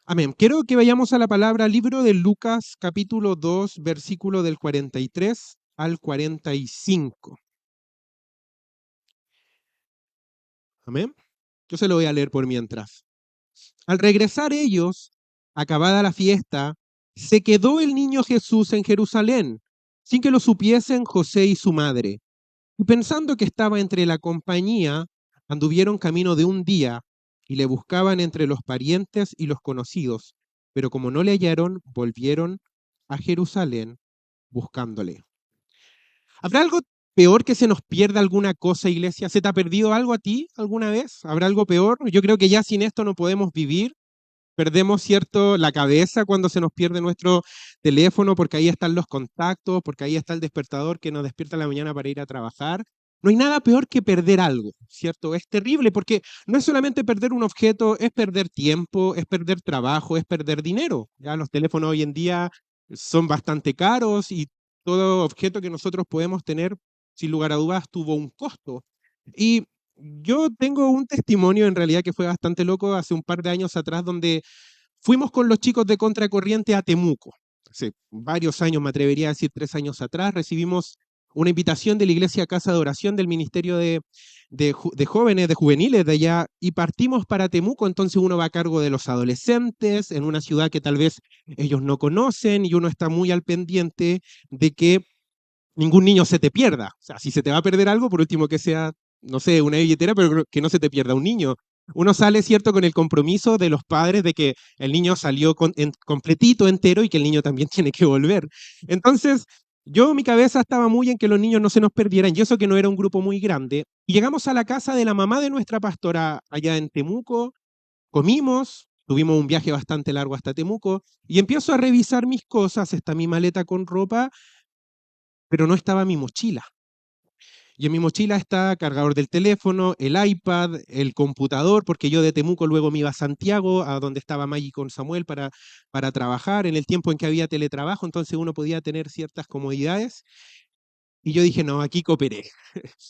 Amén. Quiero que vayamos a la palabra libro de Lucas, capítulo 2, versículo del 43 al 45. Amén. Yo se lo voy a leer por mientras. Al regresar ellos, acabada la fiesta, se quedó el niño Jesús en Jerusalén, sin que lo supiesen José y su madre. Y pensando que estaba entre la compañía, anduvieron camino de un día y le buscaban entre los parientes y los conocidos, pero como no le hallaron, volvieron a Jerusalén buscándole. ¿Habrá algo peor que se nos pierda alguna cosa, iglesia? ¿Se te ha perdido algo a ti alguna vez? ¿Habrá algo peor? Yo creo que ya sin esto no podemos vivir. Perdemos, ¿cierto?, la cabeza cuando se nos pierde nuestro teléfono, porque ahí están los contactos, porque ahí está el despertador que nos despierta en la mañana para ir a trabajar. No hay nada peor que perder algo, ¿cierto? Es terrible porque no es solamente perder un objeto, es perder tiempo, es perder trabajo, es perder dinero. Ya los teléfonos hoy en día son bastante caros y todo objeto que nosotros podemos tener, sin lugar a dudas, tuvo un costo. Y yo tengo un testimonio en realidad que fue bastante loco hace un par de años atrás, donde fuimos con los chicos de Contracorriente a Temuco. Hace varios años, me atrevería a decir 3 años atrás, recibimos una invitación de la Iglesia Casa de Oración del Ministerio de Jóvenes, de Juveniles de allá, y partimos para Temuco. Entonces uno va a cargo de los adolescentes en una ciudad que tal vez ellos no conocen, y uno está muy al pendiente de que ningún niño se te pierda. O sea, si se te va a perder algo, por último que sea, no sé, una billetera, pero que no se te pierda un niño. Uno sale, ¿cierto?, con el compromiso de los padres de que el niño salió completito, entero, y que el niño también tiene que volver. Entonces, mi cabeza estaba muy en que los niños no se nos perdieran, y eso que no era un grupo muy grande. Y llegamos a la casa de la mamá de nuestra pastora allá en Temuco, comimos, tuvimos un viaje bastante largo hasta Temuco, y empiezo a revisar mis cosas, está mi maleta con ropa, pero no estaba mi mochila. Y en mi mochila está cargador del teléfono, el iPad, el computador, porque yo de Temuco luego me iba a Santiago, a donde estaba Maggie con Samuel para trabajar, en el tiempo en que había teletrabajo, entonces uno podía tener ciertas comodidades. Y yo dije, no, aquí cooperé.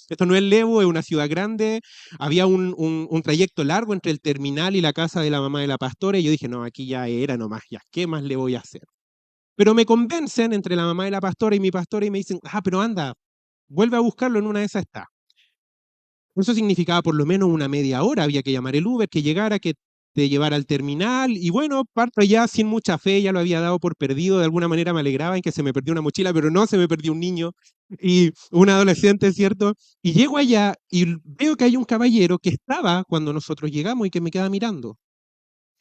Esto no es Levo, es una ciudad grande. Había un trayecto largo entre el terminal y la casa de la mamá de la pastora, y yo dije, no, aquí ya era nomás, ya, ¿qué más le voy a hacer? Pero me convencen entre la mamá de la pastora y mi pastora y me dicen, pero anda, vuelve a buscarlo, en una de esas está. Eso significaba por lo menos una media hora, había que llamar el Uber, que llegara, que te llevara al terminal, y bueno, parto ya sin mucha fe, ya lo había dado por perdido, de alguna manera me alegraba en que se me perdió una mochila, pero no se me perdió un niño y un adolescente, ¿cierto? Y llego allá y veo que hay un caballero que estaba cuando nosotros llegamos y que me queda mirando.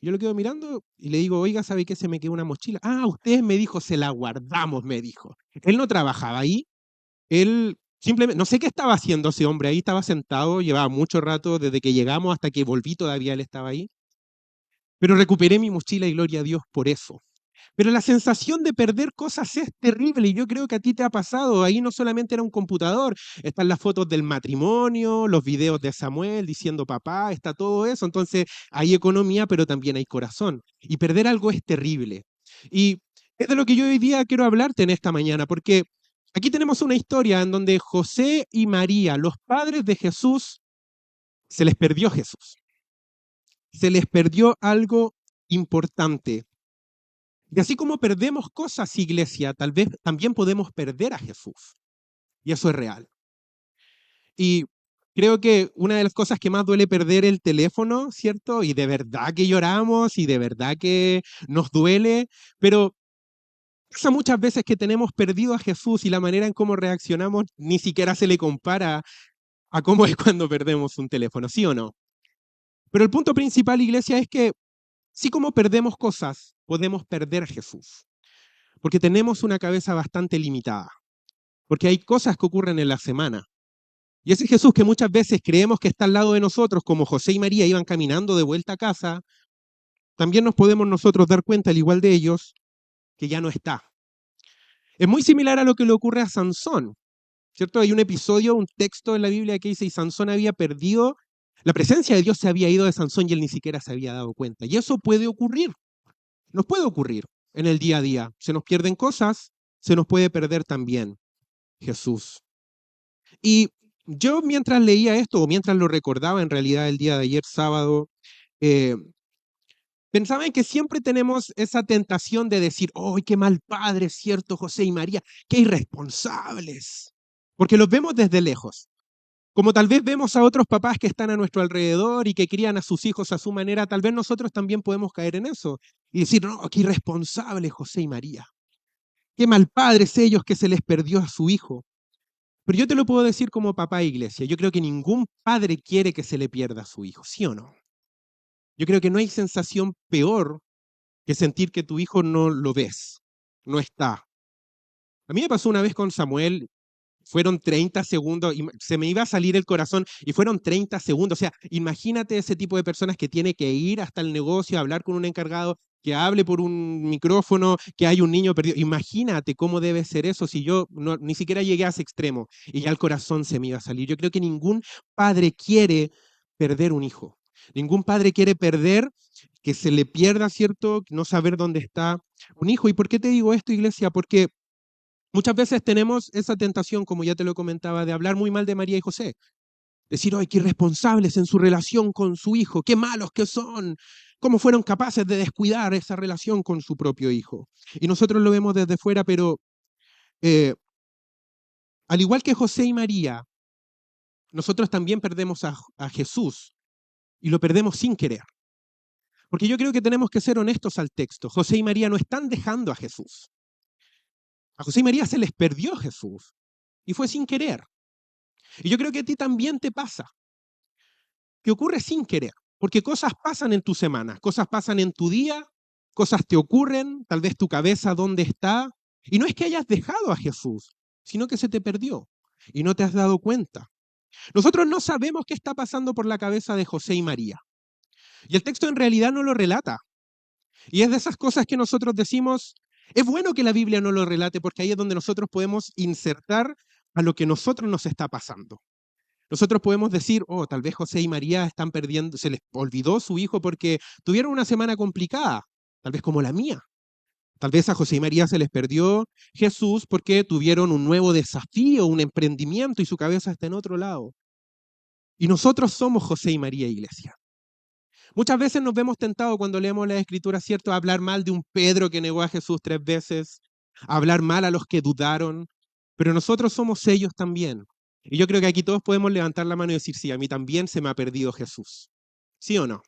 Yo lo quedo mirando y le digo, oiga, ¿sabe qué? Se me quedó una mochila. Ah, usted me dijo, se la guardamos, me dijo. Él no trabajaba ahí, él simplemente, no sé qué estaba haciendo ese hombre ahí, estaba sentado, llevaba mucho rato, desde que llegamos hasta que volví todavía él estaba ahí, pero recuperé mi mochila y gloria a Dios por eso. Pero la sensación de perder cosas es terrible y yo creo que a ti te ha pasado. Ahí no solamente era un computador, están las fotos del matrimonio, los videos de Samuel diciendo papá, está todo eso. Entonces hay economía, pero también hay corazón. Y perder algo es terrible. Y es de lo que yo hoy día quiero hablarte en esta mañana, porque aquí tenemos una historia en donde José y María, los padres de Jesús, se les perdió Jesús. Se les perdió algo importante. Y así como perdemos cosas, iglesia, tal vez también podemos perder a Jesús. Y eso es real. Y creo que una de las cosas que más duele perder el teléfono, ¿cierto? Y de verdad que lloramos y de verdad que nos duele, pero pasa muchas veces que tenemos perdido a Jesús y la manera en cómo reaccionamos ni siquiera se le compara a cómo es cuando perdemos un teléfono, ¿sí o no? Pero el punto principal, iglesia, es que sí, como perdemos cosas, podemos perder a Jesús, porque tenemos una cabeza bastante limitada. Porque hay cosas que ocurren en la semana. Y ese Jesús que muchas veces creemos que está al lado de nosotros, como José y María iban caminando de vuelta a casa, también nos podemos nosotros dar cuenta, al igual de ellos, que ya no está. Es muy similar a lo que le ocurre a Sansón, ¿cierto? Hay un episodio, un texto en la Biblia que dice, y Sansón había perdido, la presencia de Dios se había ido de Sansón y él ni siquiera se había dado cuenta. Y eso puede ocurrir, nos puede ocurrir en el día a día. Se nos pierden cosas, se nos puede perder también Jesús. Y yo mientras leía esto, o mientras lo recordaba en realidad el día de ayer, sábado, eh, Pensaban que siempre tenemos esa tentación de decir, ¡oh, qué mal padre, cierto, José y María! ¡Qué irresponsables! Porque los vemos desde lejos. Como tal vez vemos a otros papás que están a nuestro alrededor y que crían a sus hijos a su manera, tal vez nosotros también podemos caer en eso y decir, no, qué irresponsables José y María. Qué mal padres ellos que se les perdió a su hijo. Pero yo te lo puedo decir como papá iglesia, yo creo que ningún padre quiere que se le pierda a su hijo, ¿sí o no? Yo creo que no hay sensación peor que sentir que tu hijo no lo ves, no está. A mí me pasó una vez con Samuel, fueron 30 segundos, y se me iba a salir el corazón y fueron 30 segundos. O sea, imagínate ese tipo de personas que tiene que ir hasta el negocio, a hablar con un encargado, que hable por un micrófono, que hay un niño perdido. Imagínate cómo debe ser eso si yo ni siquiera llegué a ese extremo y ya el corazón se me iba a salir. Yo creo que ningún padre quiere perder un hijo. Ningún padre quiere perder, que se le pierda, ¿cierto? No saber dónde está un hijo. ¿Y por qué te digo esto, iglesia? Porque muchas veces tenemos esa tentación, como ya te lo comentaba, de hablar muy mal de María y José. Decir, ¡ay, qué irresponsables en su relación con su hijo! ¡Qué malos que son! ¿Cómo fueron capaces de descuidar esa relación con su propio hijo? Y nosotros lo vemos desde fuera, pero eh, al igual que José y María, nosotros también perdemos a Jesús y lo perdemos sin querer. Porque yo creo que tenemos que ser honestos al texto. José y María no están dejando a Jesús. A José y María se les perdió Jesús y fue sin querer. Y yo creo que a ti también te pasa, que ocurre sin querer, porque cosas pasan en tu semana, cosas pasan en tu día, cosas te ocurren, tal vez tu cabeza dónde está, y no es que hayas dejado a Jesús, sino que se te perdió y no te has dado cuenta. Nosotros no sabemos qué está pasando por la cabeza de José y María, y el texto en realidad no lo relata. Y es de esas cosas que nosotros decimos, es bueno que la Biblia no lo relate porque ahí es donde nosotros podemos insertar a lo que nosotros nos está pasando. Nosotros podemos decir, oh, tal vez José y María están perdiendo, se les olvidó su hijo porque tuvieron una semana complicada, tal vez como la mía. Tal vez a José y María se les perdió Jesús porque tuvieron un nuevo desafío, un emprendimiento y su cabeza está en otro lado. Y nosotros somos José y María, iglesia. Muchas veces nos vemos tentados cuando leemos la Escritura, ¿cierto?, a hablar mal de un Pedro que negó a Jesús 3 veces, a hablar mal a los que dudaron, pero nosotros somos ellos también. Y yo creo que aquí todos podemos levantar la mano y decir, sí, a mí también se me ha perdido Jesús. ¿Sí o no?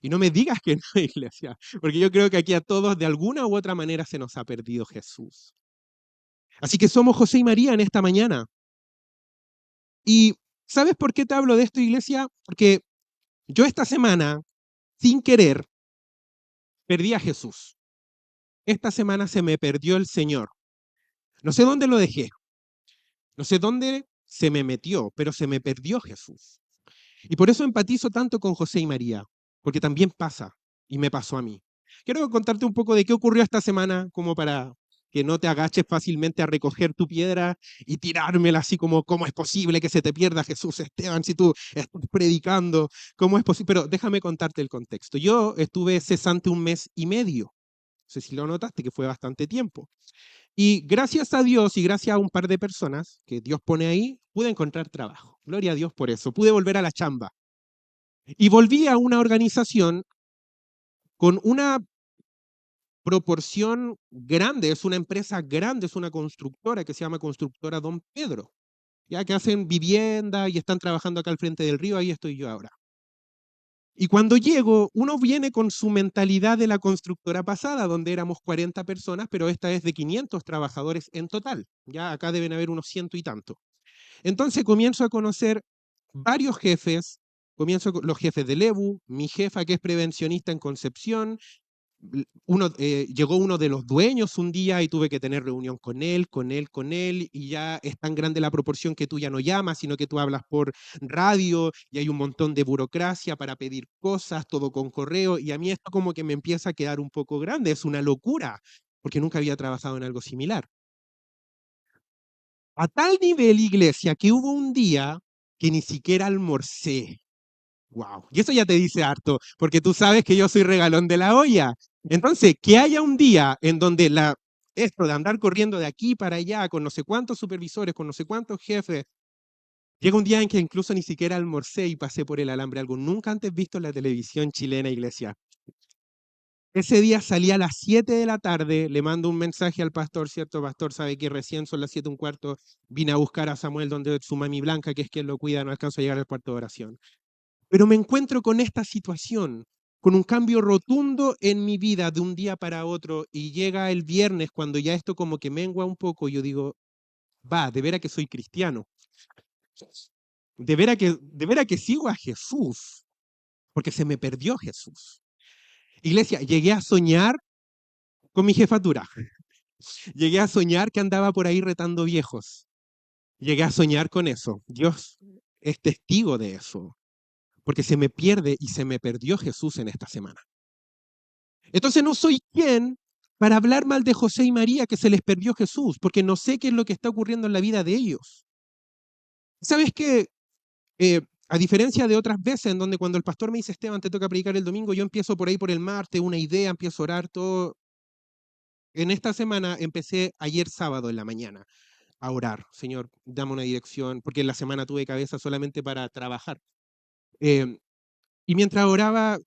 Y no me digas que no, iglesia, porque yo creo que aquí a todos de alguna u otra manera se nos ha perdido Jesús. Así que somos José y María en esta mañana. ¿Y sabes por qué te hablo de esto, iglesia? Porque yo esta semana, sin querer, perdí a Jesús. Esta semana se me perdió el Señor. No sé dónde lo dejé. No sé dónde se me metió, pero se me perdió Jesús. Y por eso empatizo tanto con José y María, porque también pasa y me pasó a mí. Quiero contarte un poco de qué ocurrió esta semana, como para que no te agaches fácilmente a recoger tu piedra y tirármela así como, ¿cómo es posible que se te pierda Jesús, Esteban, si tú estás predicando? ¿Cómo es posible? Pero déjame contarte el contexto. Yo estuve cesante 1 mes y medio. No sé si lo notaste, que fue bastante tiempo. Y gracias a Dios y gracias a un par de personas que Dios pone ahí, pude encontrar trabajo. Gloria a Dios por eso. Pude volver a la chamba. Y volví a una organización con una proporción grande, es una empresa grande, es una constructora que se llama Constructora Don Pedro, ya que hacen vivienda y están trabajando acá al frente del río, ahí estoy yo ahora. Y cuando llego, uno viene con su mentalidad de la constructora pasada, donde éramos 40 personas, pero esta es de 500 trabajadores en total. Ya acá deben haber unos ciento y tanto. Entonces comienzo a conocer varios jefes, comienzo con los jefes del EBU, mi jefa que es prevencionista en Concepción, llegó uno de los dueños un día y tuve que tener reunión con él, y ya es tan grande la proporción que tú ya no llamas, sino que tú hablas por radio y hay un montón de burocracia para pedir cosas, todo con correo, y a mí esto como que me empieza a quedar un poco grande, es una locura, porque nunca había trabajado en algo similar. A tal nivel, iglesia, que hubo un día que ni siquiera almorcé. Wow. Y eso ya te dice harto, porque tú sabes que yo soy regalón de la olla. Entonces, que haya un día en donde esto de andar corriendo de aquí para allá con no sé cuántos supervisores, con no sé cuántos jefes, llega un día en que incluso ni siquiera almorcé y pasé por el alambre, algo nunca antes visto en la televisión chilena, iglesia. Ese día salí a las 7 de la tarde, le mando un mensaje al pastor, ¿cierto? Pastor, sabe que recién son las 7:15, vine a buscar a Samuel donde su mami Blanca, que es quien lo cuida, no alcanzo a llegar al cuarto de oración. Pero me encuentro con esta situación, con un cambio rotundo en mi vida de un día para otro, y llega el viernes cuando ya esto como que mengua un poco, yo digo, de veras que soy cristiano, de veras que sigo a Jesús, porque se me perdió Jesús. Iglesia, llegué a soñar con mi jefatura. Llegué a soñar que andaba por ahí retando viejos. Llegué a soñar con eso. Dios es testigo de eso, porque se me pierde y se me perdió Jesús en esta semana. Entonces no soy quien para hablar mal de José y María que se les perdió Jesús, porque no sé qué es lo que está ocurriendo en la vida de ellos. ¿Sabes qué? A diferencia de otras veces en donde cuando el pastor me dice, Esteban, te toca predicar el domingo, yo empiezo por ahí por el martes, una idea, empiezo a orar, todo. En esta semana empecé ayer sábado en la mañana a orar. Señor, dame una dirección, porque en la semana tuve cabeza solamente para trabajar. Eh, y mientras oraba,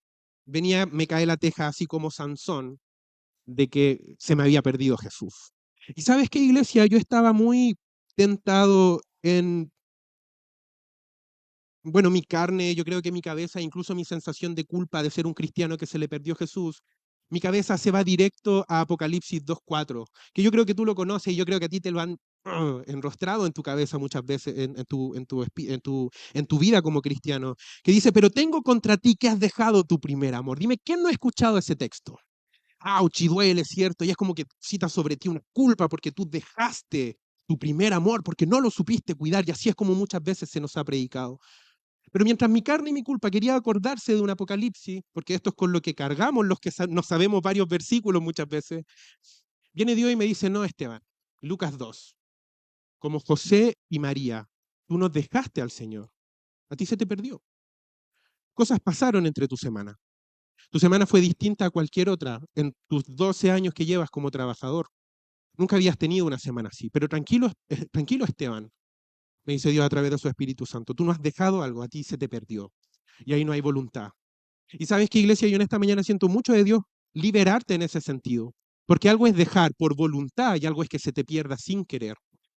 me cae la teja así como Sansón, de que se me había perdido Jesús. ¿Y sabes qué, iglesia? Yo estaba muy tentado en, bueno, mi carne, yo creo que mi cabeza, incluso mi sensación de culpa de ser un cristiano que se le perdió Jesús, mi cabeza se va directo a Apocalipsis 2:4, que yo creo que tú lo conoces y yo creo que a ti te lo han enrostrado en tu cabeza muchas veces, en tu vida como cristiano, que dice, pero tengo contra ti que has dejado tu primer amor. Dime, ¿quién no ha escuchado ese texto? ¡Auch! Y duele, ¿cierto? Y es como que cita sobre ti una culpa porque tú dejaste tu primer amor, porque no lo supiste cuidar, y así es como muchas veces se nos ha predicado. Pero mientras mi carne y mi culpa quería acordarse de un Apocalipsis, porque esto es con lo que cargamos los que no sabemos varios versículos muchas veces, viene Dios y me dice, no, Esteban, Lucas 2, como José y María, tú nos dejaste al Señor, a ti se te perdió. Cosas pasaron entre tu semana. Tu semana fue distinta a cualquier otra en tus 12 años que llevas como trabajador. Nunca habías tenido una semana así, pero tranquilo, tranquilo Esteban, me dice Dios a través de su Espíritu Santo, tú no has dejado algo, a ti se te perdió. Y ahí no hay voluntad. Y sabes que, iglesia, yo en esta mañana siento mucho de Dios liberarte en ese sentido. Porque algo es dejar por voluntad y algo es que se te pierda sin querer.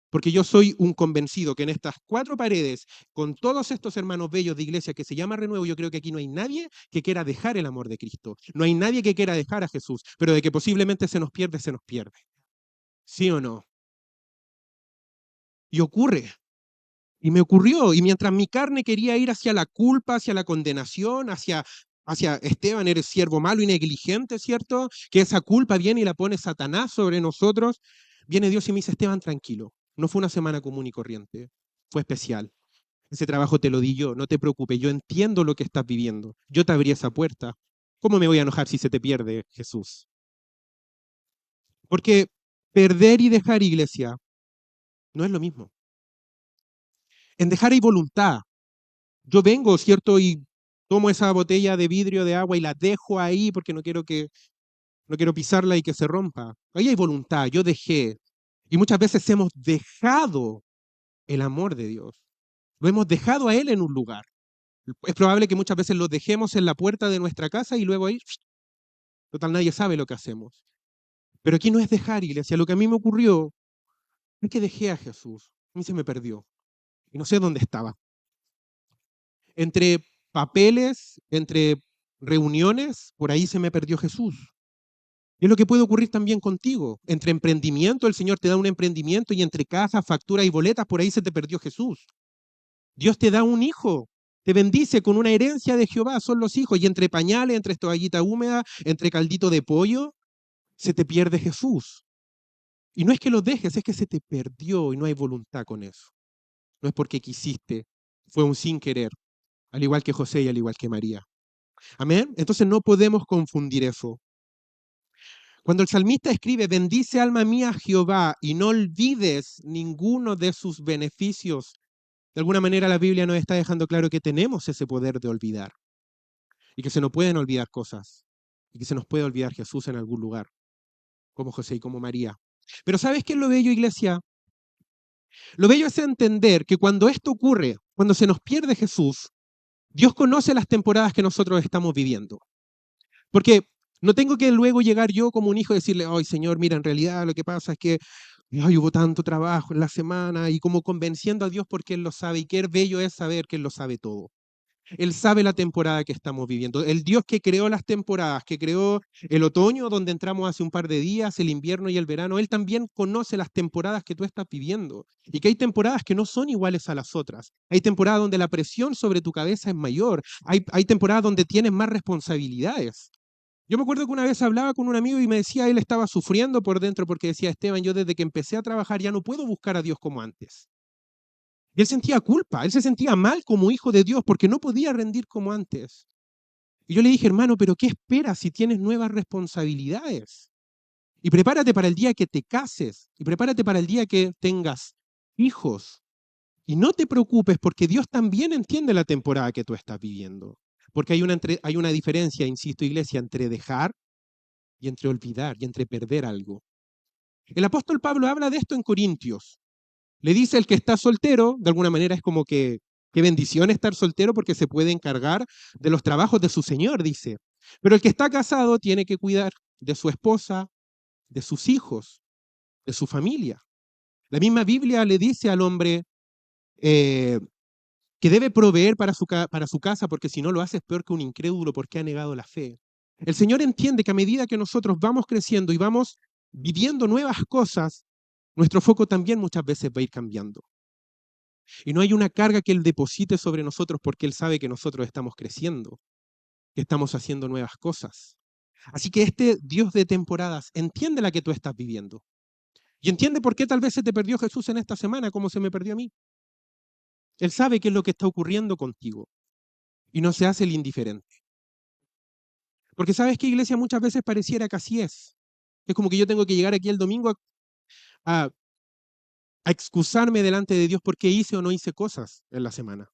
Porque yo soy un convencido que en estas 4 paredes, con todos estos hermanos bellos de iglesia que se llama Renuevo, yo creo que aquí no hay nadie que quiera dejar el amor de Cristo. No hay nadie que quiera dejar a Jesús. Pero de que posiblemente se nos pierde, se nos pierde. ¿Sí o no? Y ocurre. Y me ocurrió, y mientras mi carne quería ir hacia la culpa, hacia la condenación, hacia Esteban, eres siervo malo y negligente, ¿cierto? Que esa culpa viene y la pone Satanás sobre nosotros. Viene Dios y me dice, Esteban, tranquilo, no fue una semana común y corriente, fue especial. Ese trabajo te lo di yo, no te preocupes, yo entiendo lo que estás viviendo. Yo te abrí esa puerta. ¿Cómo me voy a enojar si se te pierde, Jesús? Porque perder y dejar iglesia no es lo mismo. En dejar hay voluntad. Yo vengo, ¿cierto? Y tomo esa botella de vidrio de agua y la dejo ahí porque no quiero pisarla y que se rompa. Ahí hay voluntad, yo dejé. Y muchas veces hemos dejado el amor de Dios. Lo hemos dejado a Él en un lugar. Es probable que muchas veces lo dejemos en la puerta de nuestra casa y luego ahí, total, nadie sabe lo que hacemos. Pero aquí no es dejar, iglesia. Lo que a mí me ocurrió es que dejé a Jesús. A mí se me perdió. Y no sé dónde estaba. Entre papeles, entre reuniones, por ahí se me perdió Jesús. Y es lo que puede ocurrir también contigo. Entre emprendimiento, el Señor te da un emprendimiento y entre cajas, facturas y boletas, por ahí se te perdió Jesús. Dios te da un hijo, te bendice con una herencia de Jehová, son los hijos. Y entre pañales, entre toallita húmeda, entre caldito de pollo, se te pierde Jesús. Y no es que lo dejes, es que se te perdió y no hay voluntad con eso. No es porque quisiste, fue un sin querer, al igual que José y al igual que María. Amén. Entonces no podemos confundir eso. Cuando el salmista escribe, bendice alma mía Jehová y no olvides ninguno de sus beneficios, de alguna manera la Biblia nos está dejando claro que tenemos ese poder de olvidar y que se nos pueden olvidar cosas y que se nos puede olvidar Jesús en algún lugar, como José y como María. Pero ¿sabes qué es lo bello, iglesia? Lo bello es entender que cuando esto ocurre, cuando se nos pierde Jesús, Dios conoce las temporadas que nosotros estamos viviendo. Porque No tengo que luego llegar yo como un hijo y decirle, ay Señor, mira, en realidad lo que pasa es que ay, hubo tanto trabajo en la semana y como convenciendo a Dios porque Él lo sabe y qué bello es saber que Él lo sabe todo. Él sabe la temporada que estamos viviendo. El Dios que creó las temporadas, que creó el otoño, donde entramos hace un par de días, el invierno y el verano, Él también conoce las temporadas que tú estás viviendo. Y que hay temporadas que no son iguales a las otras. Hay temporadas donde la presión sobre tu cabeza es mayor. Hay temporadas donde tienes más responsabilidades. Yo me acuerdo que una vez hablaba con un amigo y me decía, él estaba sufriendo por dentro porque decía, Esteban, yo desde que empecé a trabajar ya no puedo buscar a Dios como antes. Y él sentía culpa, él se sentía mal como hijo de Dios porque no podía rendir como antes. Y yo le dije, hermano, pero ¿qué esperas si tienes nuevas responsabilidades? Y prepárate para el día que te cases, y prepárate para el día que tengas hijos. Y no te preocupes porque Dios también entiende la temporada que tú estás viviendo. Porque hay una diferencia, insisto, iglesia, entre dejar y entre olvidar y entre perder algo. El apóstol Pablo habla de esto en Corintios. Le dice el que está soltero, de alguna manera es como que qué bendición estar soltero porque se puede encargar de los trabajos de su señor, dice. Pero el que está casado tiene que cuidar de su esposa, de sus hijos, de su familia. La misma Biblia le dice al hombre eh, que debe proveer para su casa porque si no lo hace es peor que un incrédulo porque ha negado la fe. El Señor entiende que a medida que nosotros vamos creciendo y vamos viviendo nuevas cosas, nuestro foco también muchas veces va a ir cambiando. Y no hay una carga que Él deposite sobre nosotros porque Él sabe que nosotros estamos creciendo, que estamos haciendo nuevas cosas. Así que este Dios de temporadas entiende la que tú estás viviendo. Y entiende por qué tal vez se te perdió Jesús en esta semana como se me perdió a mí. Él sabe qué es lo que está ocurriendo contigo y no se hace el indiferente. Porque sabes que iglesia muchas veces pareciera que así es. Es como que yo tengo que llegar aquí el domingo a, a excusarme delante de Dios porque hice o no hice cosas en la semana.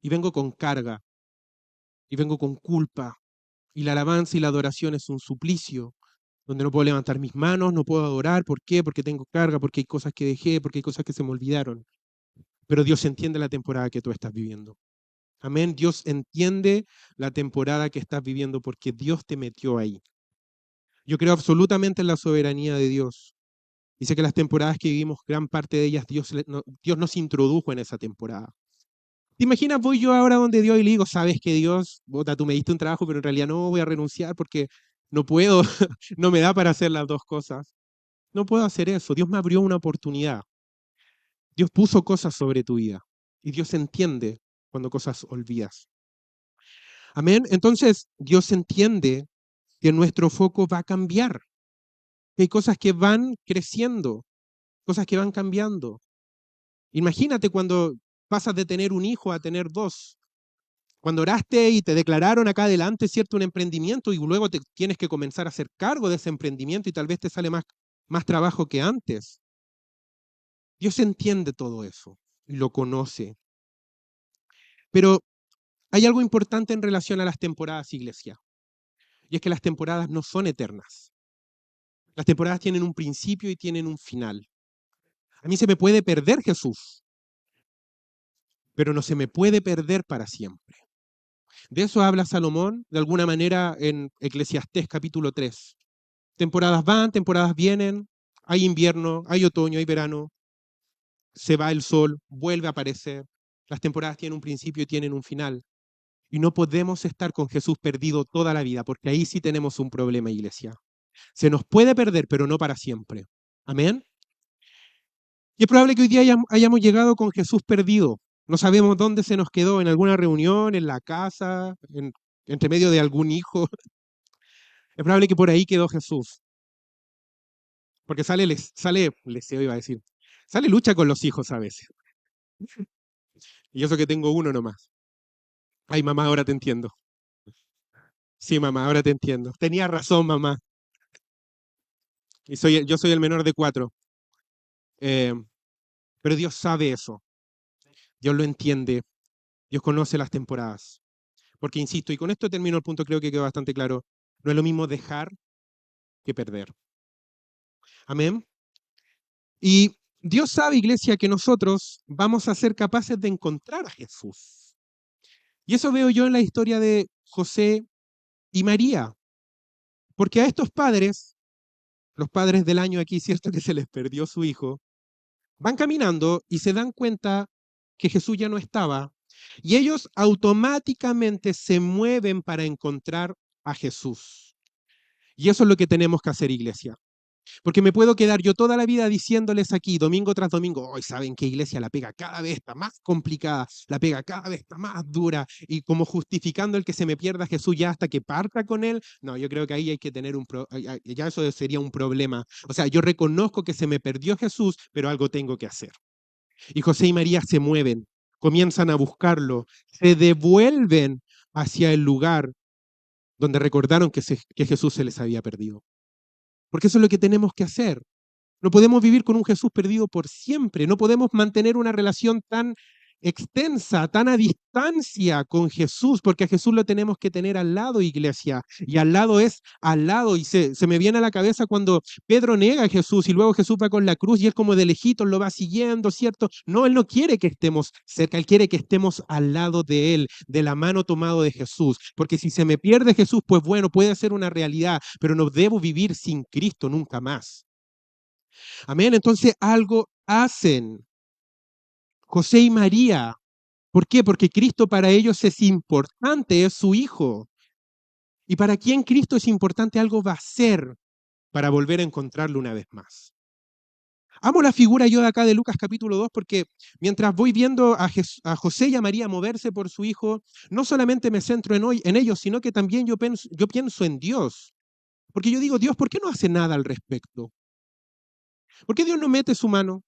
Y vengo con carga, y vengo con culpa, y la alabanza y la adoración es un suplicio, donde no puedo levantar mis manos, no puedo adorar. ¿Por qué? Porque tengo carga, porque hay cosas que dejé, porque hay cosas que se me olvidaron. Pero Dios entiende la temporada que tú estás viviendo. Amén. Dios entiende la temporada que estás viviendo porque Dios te metió ahí. Yo creo absolutamente en la soberanía de Dios. Dice que las temporadas que vivimos, gran parte de ellas, Dios nos introdujo en esa temporada. ¿Te imaginas, voy yo ahora donde Dios y le digo, sabes que Dios, bota, tú me diste un trabajo, pero en realidad no voy a renunciar porque no puedo, no me da para hacer las dos cosas? No puedo hacer eso. Dios me abrió una oportunidad. Dios puso cosas sobre tu vida. Y Dios entiende cuando cosas olvidas. Amén. Entonces, Dios entiende que nuestro foco va a cambiar. Que hay cosas que van creciendo, cosas que van cambiando. Imagínate cuando pasas de tener un hijo a tener dos. Cuando oraste y te declararon acá adelante, ¿cierto? Un emprendimiento y luego te tienes que comenzar a hacer cargo de ese emprendimiento y tal vez te sale más trabajo que antes. Dios entiende todo eso, lo conoce. Pero hay algo importante en relación a las temporadas, iglesia, y es que las temporadas no son eternas. Las temporadas tienen un principio y tienen un final. A mí se me puede perder Jesús, pero no se me puede perder para siempre. De eso habla Salomón de alguna manera en Eclesiastés capítulo 3. Temporadas van, temporadas vienen, hay invierno, hay otoño, hay verano, se va el sol, vuelve a aparecer. Las temporadas tienen un principio y tienen un final. Y no podemos estar con Jesús perdido toda la vida, porque ahí sí tenemos un problema, iglesia. Se nos puede perder, pero no para siempre. Amén. Y es probable que hoy día hayamos llegado con Jesús perdido. No sabemos dónde se nos quedó, en alguna reunión, en la casa, entre medio de algún hijo. Es probable que por ahí quedó Jesús. Porque leseo iba a decir, sale lucha con los hijos a veces. Y eso que tengo uno nomás. Ay, mamá, ahora te entiendo. Sí, mamá, ahora te entiendo. Tenía razón, mamá. Y yo soy el menor de cuatro. Eh, pero Dios sabe eso. Dios lo entiende. Dios conoce las temporadas. Porque, insisto, y con esto termino el punto, creo que quedó bastante claro, no es lo mismo dejar que perder. Amén. Y Dios sabe, iglesia, que nosotros vamos a ser capaces de encontrar a Jesús. Y eso veo yo en la historia de José y María. Porque a estos padres, los padres del año aquí, cierto que se les perdió su hijo, van caminando y se dan cuenta que Jesús ya no estaba, y ellos automáticamente se mueven para encontrar a Jesús. Y eso es lo que tenemos que hacer, iglesia. Porque me puedo quedar yo toda la vida diciéndoles aquí, domingo tras domingo, hoy saben que iglesia la pega cada vez está más complicada, la pega cada vez está más dura, y como justificando el que se me pierda Jesús ya hasta que parta con él. No, yo creo que ahí hay que tener ya eso sería un problema. O sea, yo reconozco que se me perdió Jesús, pero algo tengo que hacer. Y José y María se mueven, comienzan a buscarlo, se devuelven hacia el lugar donde recordaron que Jesús se les había perdido. Porque eso es lo que tenemos que hacer. No podemos vivir con un Jesús perdido por siempre. No podemos mantener una relación tan extensa, tan a distancia con Jesús, porque a Jesús lo tenemos que tener al lado, iglesia. Y al lado es al lado. Y se me viene a la cabeza cuando Pedro niega a Jesús y luego Jesús va con la cruz y él como de lejitos lo va siguiendo, ¿cierto? No, él no quiere que estemos cerca, él quiere que estemos al lado de él, de la mano tomado de Jesús. Porque si se me pierde Jesús, pues bueno, puede ser una realidad, pero no debo vivir sin Cristo nunca más. Amén. Entonces algo hacen José y María. ¿Por qué? Porque Cristo para ellos es importante, es su hijo. Y para quien Cristo es importante, algo va a hacer para volver a encontrarlo una vez más. Amo la figura yo de acá de Lucas capítulo 2 porque mientras voy viendo a José y a María moverse por su hijo, no solamente me centro en ellos, sino que también yo pienso en Dios. Porque yo digo, Dios, ¿por qué no hace nada al respecto? ¿Por qué Dios no mete su mano?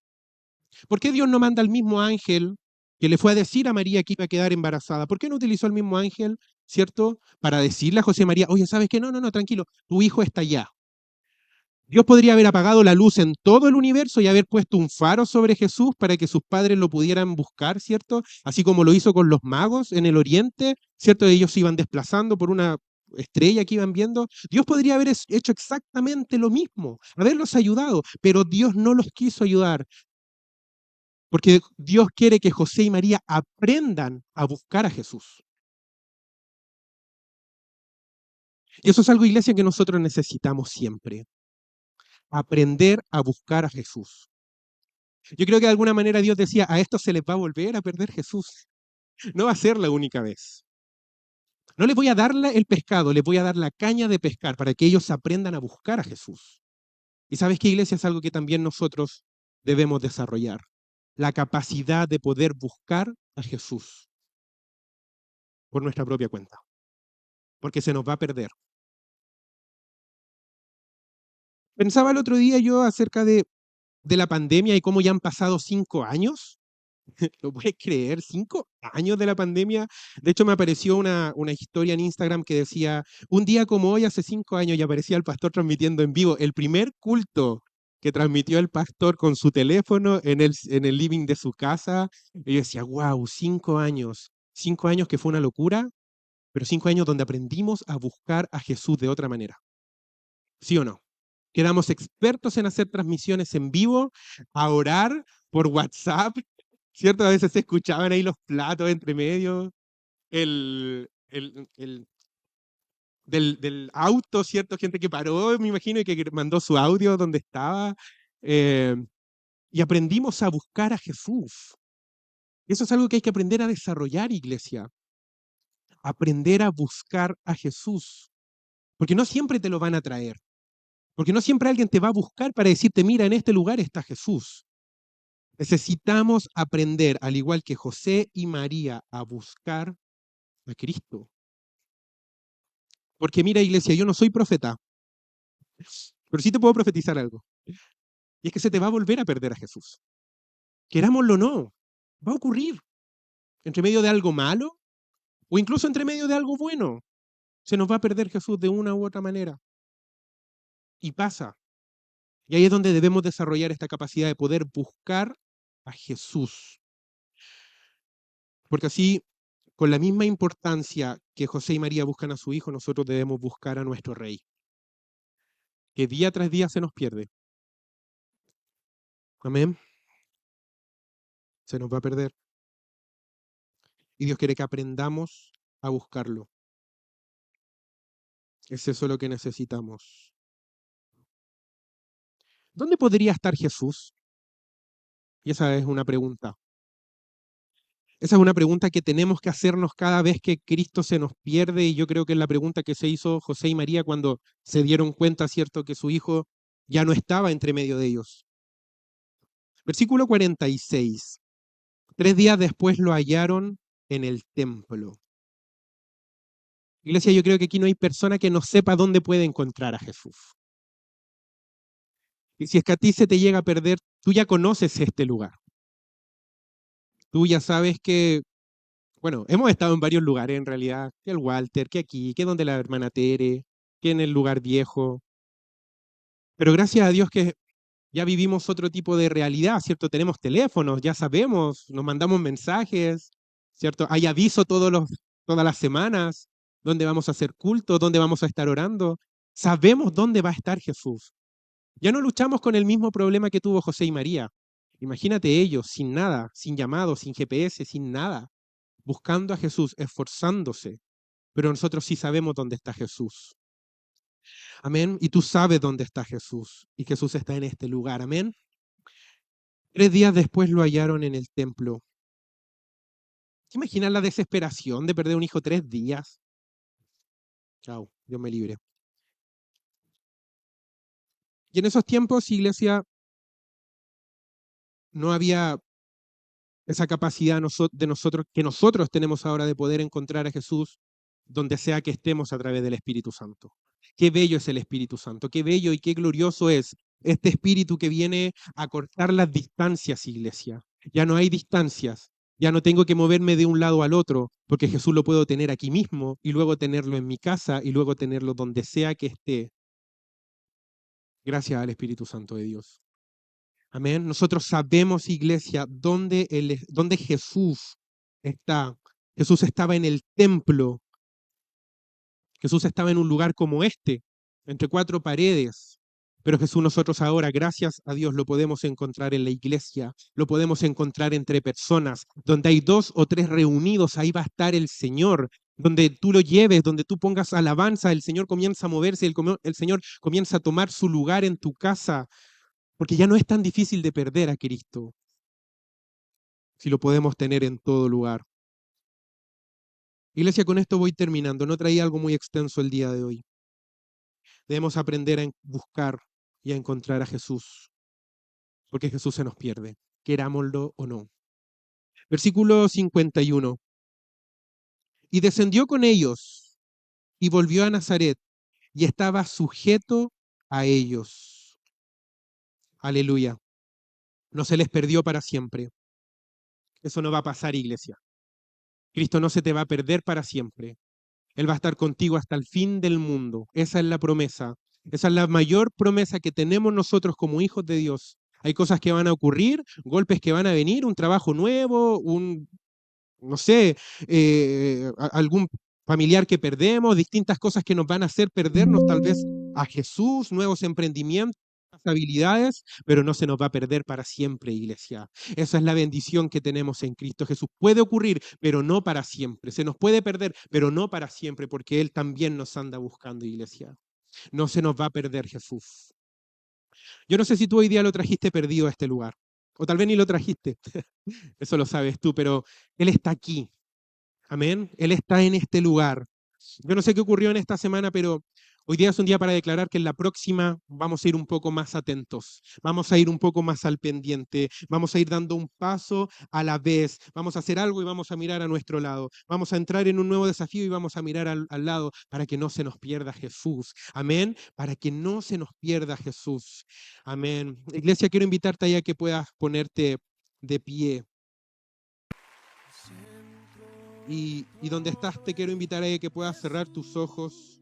¿Por qué Dios no manda al mismo ángel que le fue a decir a María que iba a quedar embarazada? ¿Por qué no utilizó el mismo ángel, cierto? Para decirle a José María, oye, ¿sabes qué? No, no, no, tranquilo, tu hijo está allá. Dios podría haber apagado la luz en todo el universo y haber puesto un faro sobre Jesús para que sus padres lo pudieran buscar, ¿cierto? Así como lo hizo con los magos en el oriente, ¿cierto? Ellos se iban desplazando por una estrella que iban viendo. Dios podría haber hecho exactamente lo mismo, haberlos ayudado, pero Dios no los quiso ayudar. Porque Dios quiere que José y María aprendan a buscar a Jesús. Y eso es algo, iglesia, que nosotros necesitamos siempre. Aprender a buscar a Jesús. Yo creo que de alguna manera Dios decía, a esto se les va a volver a perder Jesús. No va a ser la única vez. No les voy a dar el pescado, les voy a dar la caña de pescar para que ellos aprendan a buscar a Jesús. Y sabes que, iglesia, es algo que también nosotros debemos desarrollar. La capacidad de poder buscar a Jesús por nuestra propia cuenta. Porque se nos va a perder. Pensaba el otro día yo acerca de la pandemia y cómo ya han pasado 5 años. ¿Lo puedes creer? 5 años de la pandemia. De hecho, me apareció una historia en Instagram que decía, un día como hoy, hace 5 años, y aparecía el pastor transmitiendo en vivo el primer culto que transmitió el pastor con su teléfono en el living de su casa. Y yo decía, wow, 5 años. 5 años que fue una locura, pero 5 años donde aprendimos a buscar a Jesús de otra manera. ¿Sí o no? Quedamos expertos en hacer transmisiones en vivo, a orar por WhatsApp, ¿cierto? A veces se escuchaban ahí los platos entre medio, el del auto, ¿cierto? Gente que paró, me imagino, y que mandó su audio donde estaba. eh, y aprendimos a buscar a Jesús. Eso es algo que hay que aprender a desarrollar, iglesia. Aprender a buscar a Jesús. Porque no siempre te lo van a traer. Porque no siempre alguien te va a buscar para decirte, mira, en este lugar está Jesús. Necesitamos aprender, al igual que José y María, a buscar a Cristo. Porque mira, iglesia, yo no soy profeta, pero sí te puedo profetizar algo. Y es que se te va a volver a perder a Jesús. Querámoslo o no, va a ocurrir. Entre medio de algo malo o incluso entre medio de algo bueno. Se nos va a perder Jesús de una u otra manera. Y pasa. Y ahí es donde debemos desarrollar esta capacidad de poder buscar a Jesús. Porque así, con la misma importancia que José y María buscan a su hijo, nosotros debemos buscar a nuestro rey, que día tras día se nos pierde. Amén. Se nos va a perder. Y Dios quiere que aprendamos a buscarlo. ¿Es eso lo que necesitamos? ¿Dónde podría estar Jesús? Y esa es una pregunta. Esa es una pregunta que tenemos que hacernos cada vez que Cristo se nos pierde, y yo creo que es la pregunta que se hizo José y María cuando se dieron cuenta, ¿cierto?, que su hijo ya no estaba entre medio de ellos. Versículo 46. 3 días después lo hallaron en el templo. Iglesia, yo creo que aquí no hay persona que no sepa dónde puede encontrar a Jesús. Y si es que a ti se te llega a perder, tú ya conoces este lugar. Tú ya sabes que, bueno, hemos estado en varios lugares en realidad, que el Walter, que aquí, que donde la hermana Tere, que en el lugar viejo. Pero gracias a Dios que ya vivimos otro tipo de realidad, ¿cierto? Tenemos teléfonos, ya sabemos, nos mandamos mensajes, ¿cierto? Hay aviso todas las semanas, dónde vamos a hacer culto, dónde vamos a estar orando. Sabemos dónde va a estar Jesús. Ya no luchamos con el mismo problema que tuvo José y María. Imagínate ellos, sin nada, sin llamado, sin GPS, sin nada, buscando a Jesús, esforzándose. Pero nosotros sí sabemos dónde está Jesús. Amén. Y tú sabes dónde está Jesús. Y Jesús está en este lugar. Amén. 3 días después lo hallaron en el templo. ¿Te imaginas la desesperación de perder un hijo 3 días? Chao, Dios me libre. Y en esos tiempos, iglesia, no había esa capacidad de nosotros que nosotros tenemos ahora de poder encontrar a Jesús donde sea que estemos a través del Espíritu Santo. Qué bello es el Espíritu Santo, qué bello y qué glorioso es este Espíritu que viene a cortar las distancias, iglesia. Ya no hay distancias, ya no tengo que moverme de un lado al otro, porque Jesús lo puedo tener aquí mismo y luego tenerlo en mi casa y luego tenerlo donde sea que esté, gracias al Espíritu Santo de Dios. Amén. Nosotros sabemos, iglesia, dónde Jesús está. Jesús estaba en el templo. Jesús estaba en un lugar como este, entre 4 paredes. Pero Jesús nosotros ahora, gracias a Dios, lo podemos encontrar en la iglesia, lo podemos encontrar entre personas. Donde hay 2 o 3 reunidos, ahí va a estar el Señor. Donde tú lo lleves, donde tú pongas alabanza, el Señor comienza a moverse, el Señor comienza a tomar su lugar en tu casa. Porque ya no es tan difícil de perder a Cristo, si lo podemos tener en todo lugar. Iglesia, con esto voy terminando. No traía algo muy extenso el día de hoy. Debemos aprender a buscar y a encontrar a Jesús, porque Jesús se nos pierde, querámoslo o no. Versículo 51. Y descendió con ellos y volvió a Nazaret y estaba sujeto a ellos. Aleluya. No se les perdió para siempre. Eso no va a pasar, iglesia. Cristo no se te va a perder para siempre. Él va a estar contigo hasta el fin del mundo. Esa es la promesa. Esa es la mayor promesa que tenemos nosotros como hijos de Dios. Hay cosas que van a ocurrir, golpes que van a venir, un trabajo nuevo, no sé, algún familiar que perdemos, distintas cosas que nos van a hacer perdernos tal vez a Jesús, nuevos emprendimientos, habilidades, pero no se nos va a perder para siempre, iglesia. Esa es la bendición que tenemos en Cristo Jesús. Puede ocurrir, pero no para siempre. Se nos puede perder, pero no para siempre, porque Él también nos anda buscando, iglesia. No se nos va a perder Jesús. Yo no sé si tú hoy día lo trajiste perdido a este lugar, o tal vez ni lo trajiste. Eso lo sabes tú, pero Él está aquí. Amén. Él está en este lugar. Yo no sé qué ocurrió en esta semana, pero hoy día es un día para declarar que en la próxima vamos a ir un poco más atentos, vamos a ir un poco más al pendiente, vamos a ir dando un paso a la vez, vamos a hacer algo y vamos a mirar a nuestro lado, vamos a entrar en un nuevo desafío y vamos a mirar al lado para que no se nos pierda Jesús. Amén. Para que no se nos pierda Jesús. Amén. Iglesia, quiero invitarte a que puedas ponerte de pie. Y donde estás te quiero invitar a que puedas cerrar tus ojos.